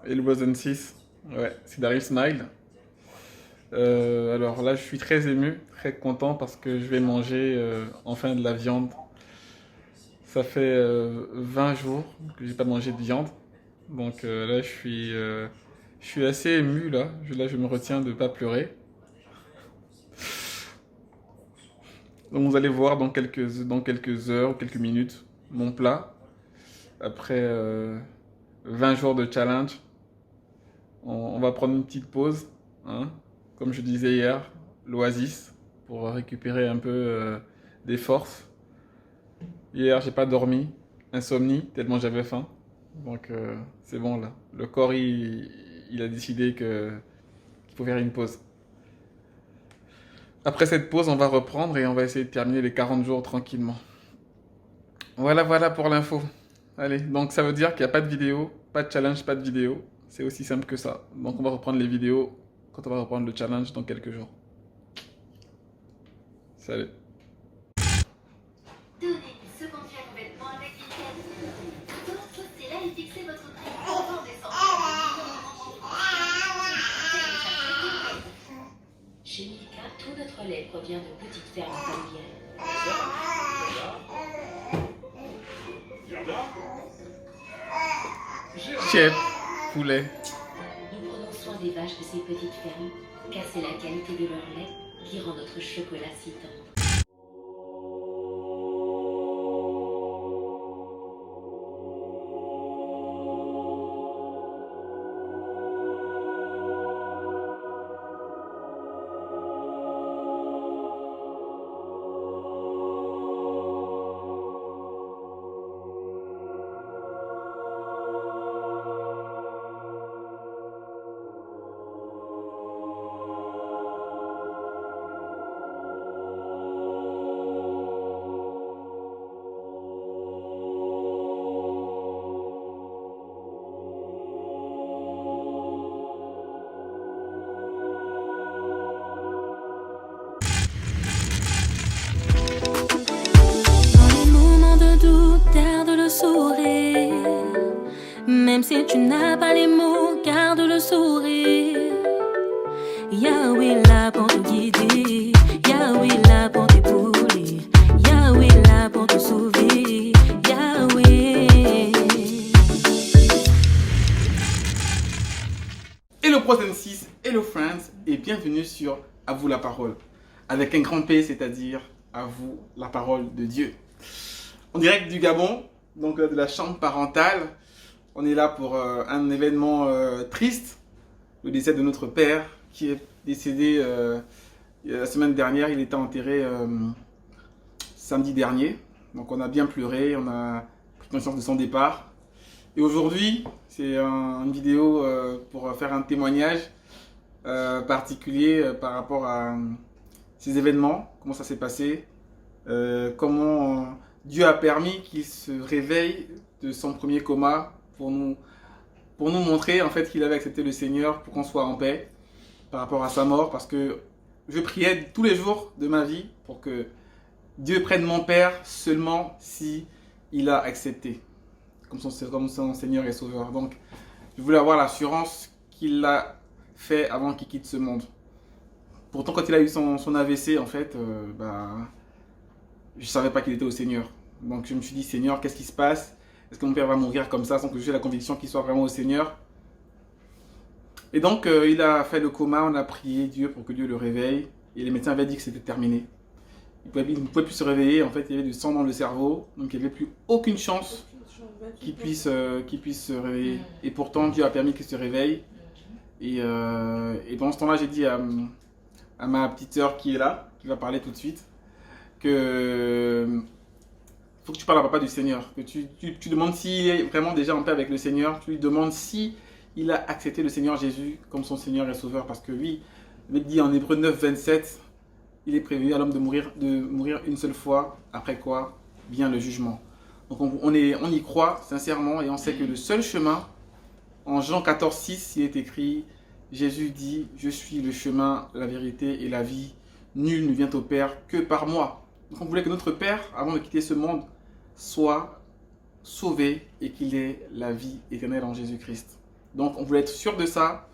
Et le Brothers 6. Ouais, c'est Daryl Smile. Alors là, je suis très ému, très content parce que je vais manger enfin de la viande. Ça fait 20 jours que j'ai pas mangé de viande. Donc là, je suis assez ému là. Là, je me retiens de pas pleurer. Donc vous allez voir dans quelques heures, quelques minutes, mon plat. Après 20 jours de challenge, on va prendre une petite pause, hein, comme je disais hier, l'oasis, pour récupérer un peu des forces. Hier, j'ai pas dormi, insomnie, tellement j'avais faim. Donc c'est bon là. Le corps, il a décidé qu'il faut faire une pause. Après cette pause, on va reprendre et on va essayer de terminer les 40 jours tranquillement. Voilà pour l'info. Allez, donc ça veut dire qu'il n'y a pas de vidéo, pas de challenge, pas de vidéo. C'est aussi simple que ça. Donc on va reprendre les vidéos quand on va reprendre le challenge dans quelques jours. Salut. Donnez une seconde paire de vêtements avec vitesse. Postez-la et fixez votre prix avant décembre. Chez Milka, tout notre lait provient de petites fermes familiales. Chef, poulet. Nous prenons soin des vaches de ces petites fermes, car c'est la qualité de leur lait qui rend notre chocolat si tendre. Même si tu n'as pas les mots, garde le sourire. Yahweh là pour te guider, Yahweh là pour t'épauler, Yahweh là pour te sauver, Yahweh. Hello Brothers 6, hello friends et bienvenue sur À vous la parole. Avec un grand P, c'est-à-dire à vous la parole de Dieu. En direct du Gabon, donc de la chambre parentale. On est là pour un événement triste, le décès de notre père qui est décédé la semaine dernière. Il était enterré samedi dernier. Donc on a bien pleuré, on a pris conscience de son départ. Et aujourd'hui, c'est une vidéo pour faire un témoignage particulier par rapport à ces événements, comment ça s'est passé, comment Dieu a permis qu'il se réveille de son premier coma pour nous montrer en fait qu'il avait accepté le Seigneur pour qu'on soit en paix par rapport à sa mort, parce que je priais tous les jours de ma vie pour que Dieu prenne mon père seulement si il a accepté comme son Seigneur et Sauveur. Donc je voulais avoir l'assurance qu'il l'a fait avant qu'il quitte ce monde. Pourtant quand il a eu son AVC en fait, je savais pas qu'il était au Seigneur. Donc je me suis dit, Seigneur, qu'est-ce qui se passe? Est-ce que mon père va mourir comme ça sans que j'ai la conviction qu'il soit vraiment au Seigneur? Et donc il a fait le coma, on a prié Dieu pour que Dieu le réveille. Et les médecins avaient dit que c'était terminé. Il ne pouvait plus se réveiller, en fait il y avait du sang dans le cerveau. Donc il n'y avait plus aucune chance qu'il puisse se réveiller. Et pourtant Dieu a permis qu'il se réveille. Et pendant ce temps-là, j'ai dit à ma petite sœur qui est là, qui va parler tout de suite, que faut que tu parles à papa du Seigneur, que tu demandes s'il est vraiment déjà en paix avec le Seigneur, tu lui demandes si il a accepté le Seigneur Jésus comme son Seigneur et Sauveur, parce que lui, il dit en Hébreux 9, 27, il est prévu à l'homme de mourir une seule fois, après quoi vient le jugement. Donc on y croit sincèrement et on sait que le seul chemin, en Jean 14, 6, il est écrit, Jésus dit, je suis le chemin, la vérité et la vie, nul ne vient au Père que par moi. Donc on voulait que notre Père, avant de quitter ce monde, soit sauvé et qu'il ait la vie éternelle en Jésus-Christ. Donc on voulait être sûr de ça,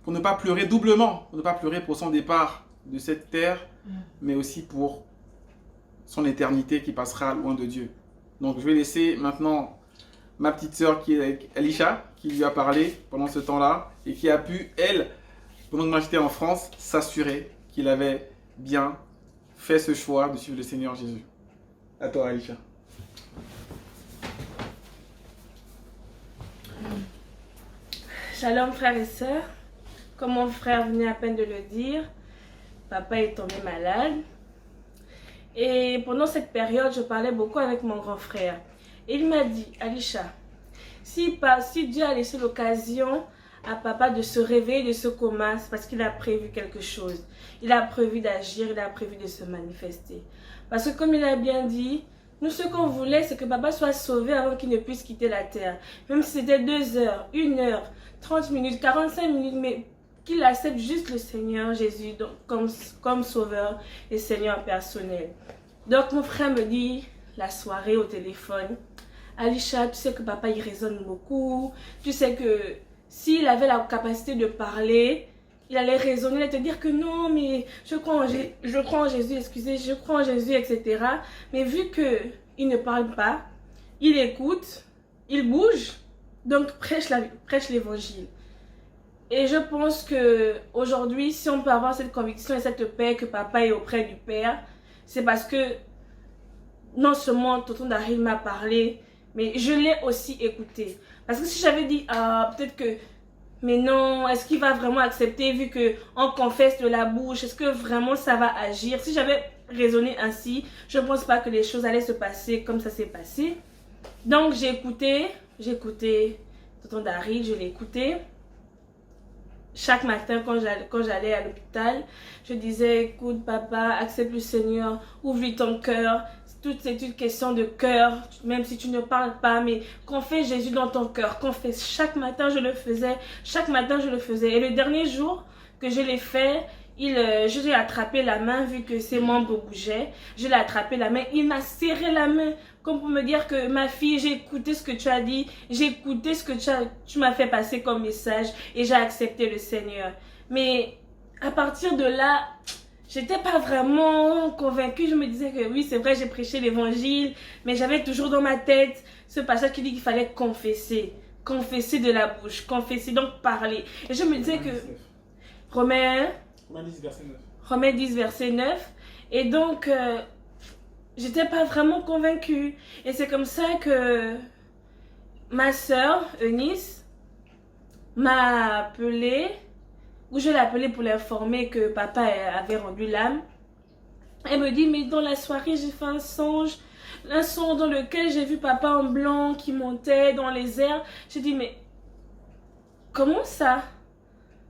pour ne pas pleurer doublement, pour ne pas pleurer pour son départ de cette terre, mais aussi pour son éternité qui passera loin de Dieu. Donc je vais laisser maintenant ma petite sœur qui est avec Alisha, qui lui a parlé pendant ce temps-là, et qui a pu, elle, pendant que moi j'étais en France, s'assurer qu'il avait bien fait ce choix de suivre le Seigneur Jésus. À toi, Alisha. Shalom frères et sœurs, comme mon frère venait à peine de le dire, papa est tombé malade. Et pendant cette période, je parlais beaucoup avec mon grand frère. Et il m'a dit, Alisha, si Dieu a laissé l'occasion à papa de se réveiller de ce coma, c'est parce qu'il a prévu quelque chose. Il a prévu d'agir, il a prévu de se manifester. Parce que comme il a bien dit, nous ce qu'on voulait, c'est que papa soit sauvé avant qu'il ne puisse quitter la terre. Même si c'était 2 heures, 1 heure, 30 minutes, 45 minutes, mais qu'il accepte juste le Seigneur Jésus donc, comme sauveur et Seigneur personnel. Donc mon frère me dit, la soirée au téléphone, Alisha, tu sais que papa il raisonne beaucoup, tu sais que s'il avait la capacité de parler, il allait raisonner, il allait te dire que non, mais je crois en Jésus, excusez, je crois en Jésus, etc. Mais vu qu'il ne parle pas, il écoute, il bouge, donc prêche l'évangile. Et je pense que aujourd'hui, si on peut avoir cette conviction et cette paix que papa est auprès du Père, c'est parce que non seulement tonton Daryl m'a parlé, mais je l'ai aussi écouté. Parce que si j'avais dit, ah, peut-être que, mais non, est-ce qu'il va vraiment accepter vu qu'on confesse de la bouche, est-ce que vraiment ça va agir? Si j'avais raisonné ainsi, je ne pense pas que les choses allaient se passer comme ça s'est passé. Donc j'ai écouté tonton Daryl, je l'ai écouté. Chaque matin, quand j'allais à l'hôpital, je disais, écoute papa, accepte le Seigneur, ouvre-lui ton cœur. C'est une question de cœur, même si tu ne parles pas, mais confesse Jésus dans ton cœur. Confesse. Chaque matin, je le faisais. Chaque matin, je le faisais. Et le dernier jour que je l'ai fait, je l'ai attrapé la main, vu que ses membres bougeaient. Je l'ai attrapé la main. Il m'a serré la main, comme pour me dire que ma fille, j'ai écouté ce que tu as dit. J'ai écouté ce que tu m'as fait passer comme message. Et j'ai accepté le Seigneur. Mais à partir de là, j'étais pas vraiment convaincue. Je me disais que oui, c'est vrai, j'ai prêché l'évangile. Mais j'avais toujours dans ma tête ce passage qui dit qu'il fallait confesser. Confesser de la bouche. Confesser, donc parler. Et je me disais que Romains 10, verset 9. Romains 10, verset 9. Et donc, j'étais pas vraiment convaincue. Et c'est comme ça que ma soeur, Eunice, m'a appelée, ou je l'ai appelée pour l'informer que papa avait rendu l'âme. Elle me dit, mais dans la soirée, j'ai fait un songe dans lequel j'ai vu papa en blanc qui montait dans les airs. J'ai dit, mais comment ça?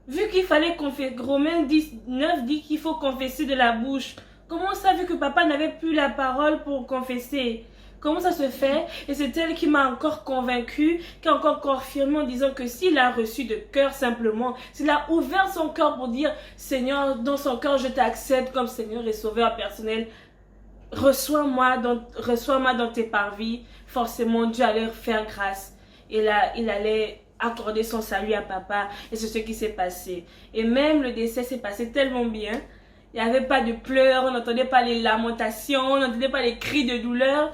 Vu qu'il fallait confesser, Romains 10, 9 dit qu'il faut confesser de la bouche. Comment ça, vu que papa n'avait plus la parole pour confesser? Comment ça se fait? Et c'est elle qui m'a encore convaincue, qui a encore confirmé en disant que s'il a reçu de cœur simplement, s'il a ouvert son cœur pour dire, Seigneur, dans son cœur, je t'accepte comme Seigneur et Sauveur personnel, reçois-moi dans tes parvis, forcément Dieu allait faire grâce. Et là, il allait accorder son salut à papa. Et c'est ce qui s'est passé. Et même le décès s'est passé tellement bien. Il n'y avait pas de pleurs, on n'entendait pas les lamentations, on n'entendait pas les cris de douleur.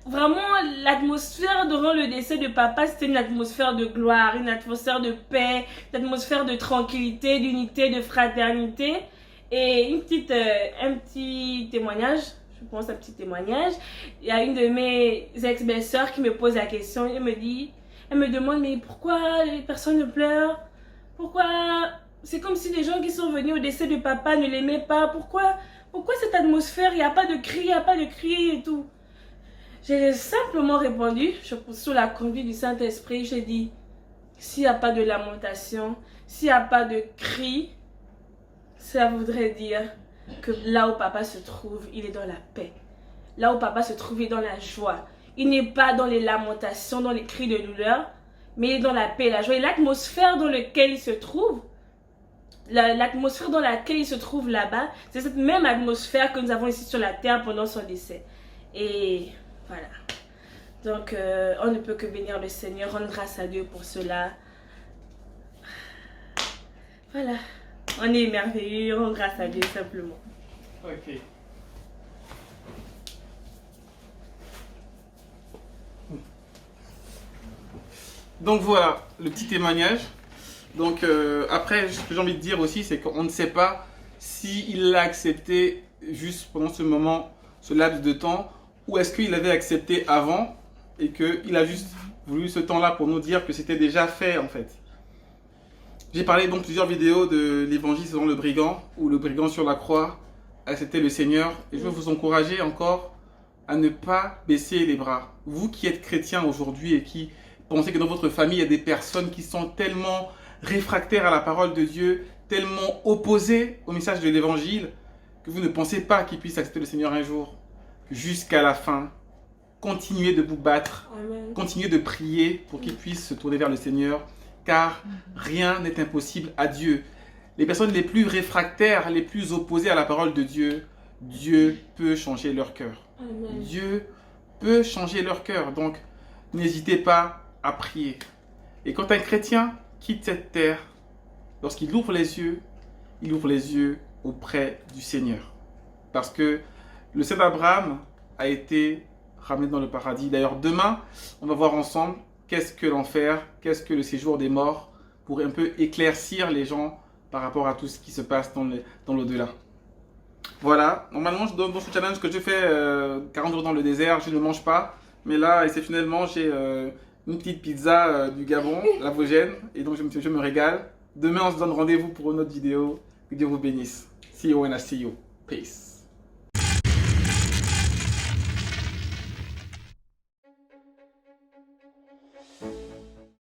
Vraiment, l'atmosphère durant le décès de papa, c'était une atmosphère de gloire, une atmosphère de paix, une atmosphère de tranquillité, d'unité, de fraternité. Et un petit témoignage, je pense un petit témoignage. Il y a une de mes ex-belles-sœurs qui me pose la question, elle me demande, mais pourquoi les personnes ne pleurent? Pourquoi c'est comme si les gens qui sont venus au décès de papa ne l'aimaient pas? Pourquoi cette atmosphère, il n'y a pas de cris, et tout? J'ai simplement répondu, sous la conduite du Saint-Esprit, j'ai dit, s'il n'y a pas de lamentation, s'il n'y a pas de cris, ça voudrait dire que là où papa se trouve, il est dans la paix. Là où papa se trouve, il est dans la joie. Il n'est pas dans les lamentations, dans les cris de douleur, mais il est dans la paix, la joie. Et l'atmosphère dans laquelle il se trouve, l'atmosphère dans laquelle il se trouve là-bas, c'est cette même atmosphère que nous avons ici sur la terre pendant son décès. Et voilà. Donc, on ne peut que bénir le Seigneur, rendre grâce à Dieu pour cela. Voilà. On est émerveillés, on rend grâce à Dieu simplement. Ok. Donc voilà, le petit témoignage. Donc après, ce que j'ai envie de dire aussi, c'est qu'on ne sait pas s'il l'a accepté juste pendant ce moment, ce laps de temps, ou est-ce qu'il avait accepté avant et qu'il a juste voulu ce temps-là pour nous dire que c'était déjà fait en fait. J'ai parlé dans plusieurs vidéos de l'évangile selon le brigand, où le brigand sur la croix acceptait le Seigneur. Et je veux vous encourager encore à ne pas baisser les bras. Vous qui êtes chrétiens aujourd'hui et qui pensez que dans votre famille, il y a des personnes qui sont tellement réfractaires à la parole de Dieu, tellement opposées au message de l'évangile, que vous ne pensez pas qu'ils puissent accepter le Seigneur un jour. Jusqu'à la fin, continuez de vous battre, Amen. continuez de prier pour qu'ils puissent se tourner vers le Seigneur, car rien n'est impossible à Dieu. Les personnes les plus réfractaires, les plus opposées à la parole de Dieu, Dieu peut changer leur cœur. Amen. Dieu peut changer leur cœur. Donc, n'hésitez pas à prier. Et quand un chrétien quitte cette terre, lorsqu'il ouvre les yeux, il ouvre les yeux auprès du Seigneur. Parce que le Saint Abraham a été ramené dans le paradis. D'ailleurs, demain, on va voir ensemble qu'est-ce que l'enfer, qu'est-ce que le séjour des morts, pour un peu éclaircir les gens par rapport à tout ce qui se passe dans l'au-delà. Voilà, normalement dans ce challenge que je fais 40 jours dans le désert, je ne mange pas. Mais là, exceptionnellement, j'ai une petite pizza du Gabon, la Vosgène, et donc je me régale. Demain, on se donne rendez-vous pour une autre vidéo. Que Dieu vous bénisse. See you when I see you. Peace.